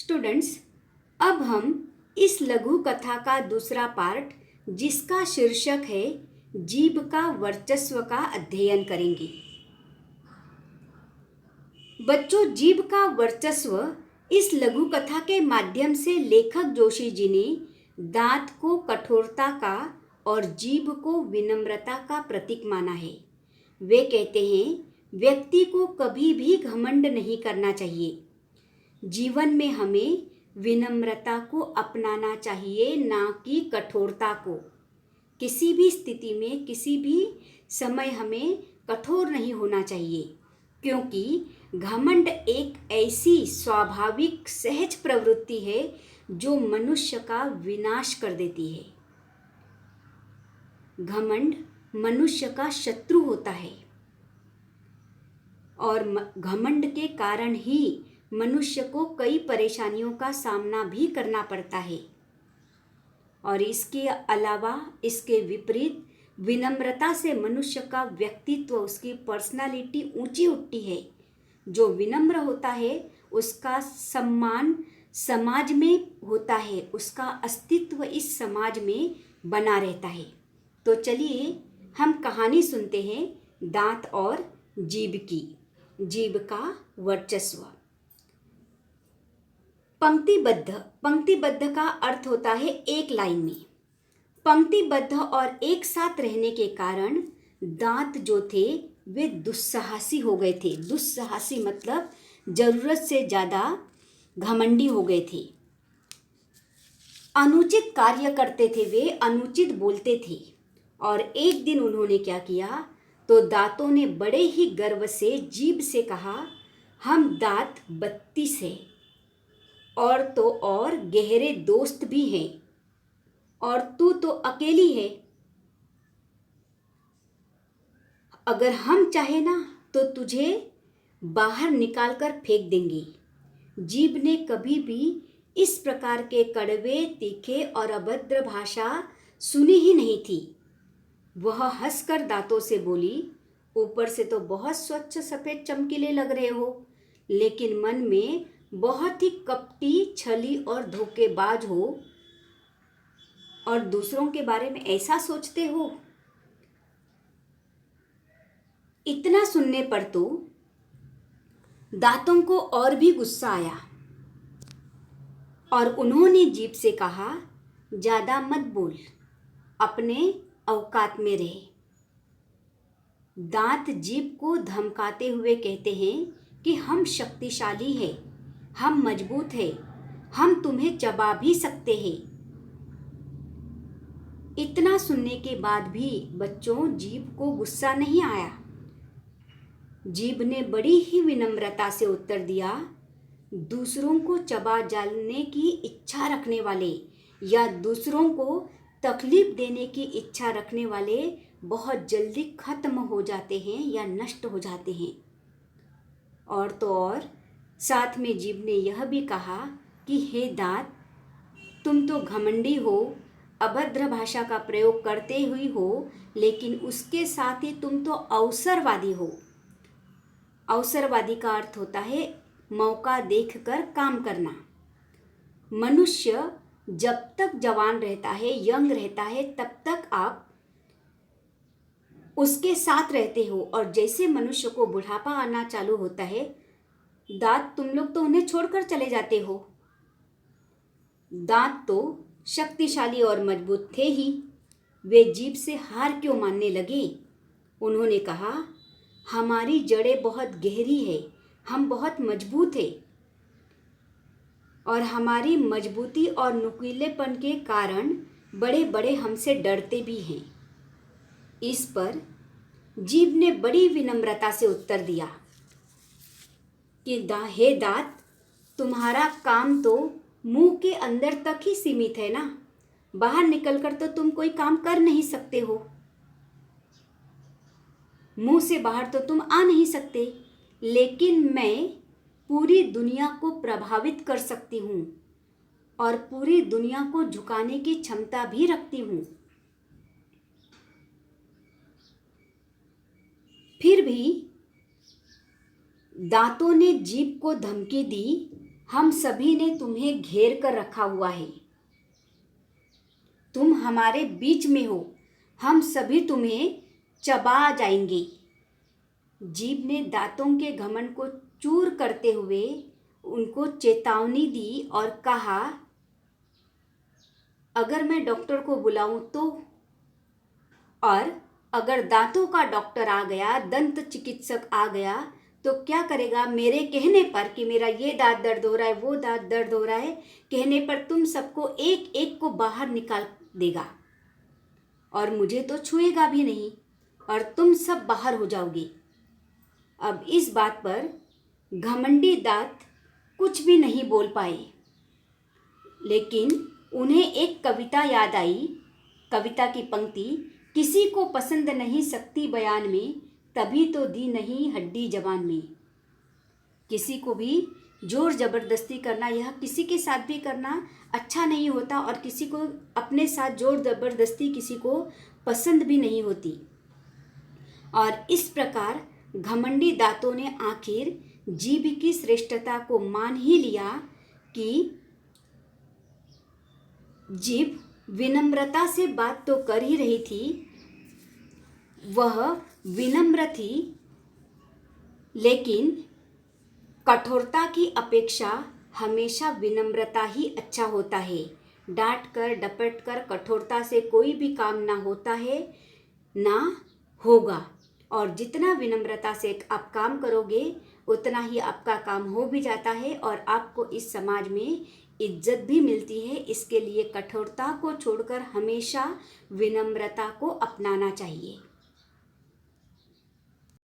Students, अब हम इस लघु कथा का दूसरा पार्ट जिसका शीर्षक है जीभ का वर्चस्व का अध्ययन करेंगे। बच्चों, जीभ का वर्चस्व इस लघु कथा के माध्यम से लेखक जोशी जी ने दांत को कठोरता का और जीभ को विनम्रता का प्रतीक माना है। वे कहते हैं व्यक्ति को कभी भी घमंड नहीं करना चाहिए। जीवन में हमें विनम्रता को अपनाना चाहिए, ना कि कठोरता को। किसी भी स्थिति में, किसी भी समय हमें कठोर नहीं होना चाहिए, क्योंकि घमंड एक ऐसी स्वाभाविक सहज प्रवृत्ति है जो मनुष्य का विनाश कर देती है। घमंड मनुष्य का शत्रु होता है और घमंड के कारण ही मनुष्य को कई परेशानियों का सामना भी करना पड़ता है। और इसके अलावा, इसके विपरीत विनम्रता से मनुष्य का व्यक्तित्व, उसकी पर्सनालिटी ऊंची उठती है। जो विनम्र होता है उसका सम्मान समाज में होता है, उसका अस्तित्व इस समाज में बना रहता है। तो चलिए हम कहानी सुनते हैं दांत और जीभ की। जीभ का वर्चस्व। पंक्तिबद्ध का अर्थ होता है एक लाइन में। पंक्तिबद्ध और एक साथ रहने के कारण दांत जो थे वे दुस्साहसी हो गए थे। दुस्साहसी मतलब जरूरत से ज्यादा घमंडी हो गए थे। अनुचित कार्य करते थे, वे अनुचित बोलते थे। और एक दिन उन्होंने क्या किया, तो दांतों ने बड़े ही गर्व से जीभ से कहा, हम दांत 32 हैं और तो और गहरे दोस्त भी हैं, और तू तो अकेली है। अगर हम चाहे ना तो तुझे बाहर निकाल कर फेंक देंगे। जीभ ने कभी भी इस प्रकार के कड़वे, तीखे और अभद्र भाषा सुनी ही नहीं थी। वह हंसकर दांतों से बोली, ऊपर से तो बहुत स्वच्छ सफेद चमकीले लग रहे हो, लेकिन मन में बहुत ही कपटी, छली और धोखेबाज हो और दूसरों के बारे में ऐसा सोचते हो। इतना सुनने पर तो दांतों को और भी गुस्सा आया और उन्होंने जीभ से कहा, ज्यादा मत बोल, अपने औकात में रहे। दांत जीभ को धमकाते हुए कहते हैं कि हम शक्तिशाली हैं, हम मजबूत हैं, हम तुम्हें चबा भी सकते हैं। इतना सुनने के बाद भी बच्चों, जीभ को गुस्सा नहीं आया। जीभ ने बड़ी ही विनम्रता से उत्तर दिया, दूसरों को चबा डालने की इच्छा रखने वाले या दूसरों को तकलीफ देने की इच्छा रखने वाले बहुत जल्दी खत्म हो जाते हैं या नष्ट हो जाते हैं। और तो और साथ में जीभ ने यह भी कहा कि हे दांत, तुम तो घमंडी हो, अभद्र भाषा का प्रयोग करते हुई हो, लेकिन उसके साथ ही तुम तो अवसरवादी हो। अवसरवादी का अर्थ होता है मौका देखकर काम करना। मनुष्य जब तक जवान रहता है, यंग रहता है, तब तक आप उसके साथ रहते हो, और जैसे मनुष्य को बुढ़ापा आना चालू होता है, दांत, तुम लोग तो उन्हें छोड़कर चले जाते हो। दांत तो शक्तिशाली और मजबूत थे ही, वे जीभ से हार क्यों मानने लगे। उन्होंने कहा, हमारी जड़ें बहुत गहरी है, हम बहुत मजबूत हैं, और हमारी मजबूती और नुकीलेपन के कारण बड़े बड़े हमसे डरते भी हैं। इस पर जीभ ने बड़ी विनम्रता से उत्तर दिया कि हे दांत, तुम्हारा काम तो मुंह के अंदर तक ही सीमित है ना, बाहर निकलकर तो तुम कोई काम कर नहीं सकते हो। मुंह से बाहर तो तुम आ नहीं सकते, लेकिन मैं पूरी दुनिया को प्रभावित कर सकती हूँ और पूरी दुनिया को झुकाने की क्षमता भी रखती हूँ। फिर भी दांतों ने जीभ को धमकी दी, हम सभी ने तुम्हें घेर कर रखा हुआ है। तुम हमारे बीच में हो, हम सभी तुम्हें चबा जाएंगे। जीभ ने दांतों के घमंड को चूर करते हुए उनको चेतावनी दी और कहा, अगर मैं डॉक्टर को बुलाऊं तो? और अगर दांतों का डॉक्टर आ गया, दंत चिकित्सक आ गया, तो क्या करेगा? मेरे कहने पर कि मेरा ये दांत दर्द हो रहा है, वो दांत दर्द हो रहा है, कहने पर तुम सबको एक एक को बाहर निकाल देगा और मुझे तो छुएगा भी नहीं और तुम सब बाहर हो जाओगे। अब इस बात पर घमंडी दांत कुछ भी नहीं बोल पाए, लेकिन उन्हें एक कविता याद आई। कविता की पंक्ति, किसी को पसंद नहीं सकती बयान में, तभी तो दी नहीं हड्डी जबान में। किसी को भी जोर जबरदस्ती करना, यह किसी के साथ भी करना अच्छा नहीं होता और किसी को अपने साथ जोर जबरदस्ती किसी को पसंद भी नहीं होती। और इस प्रकार घमंडी दांतों ने आखिर जीभ की श्रेष्ठता को मान ही लिया कि जीभ विनम्रता से बात तो कर ही रही थी, वह विनम्र थी, लेकिन कठोरता की अपेक्षा हमेशा विनम्रता ही अच्छा होता है। डांट कर डपट कर कठोरता से कोई भी काम ना होता है ना होगा, और जितना विनम्रता से आप काम करोगे उतना ही आपका काम हो भी जाता है और आपको इस समाज में इज्जत भी मिलती है। इसके लिए कठोरता को छोड़कर हमेशा विनम्रता को अपनाना चाहिए।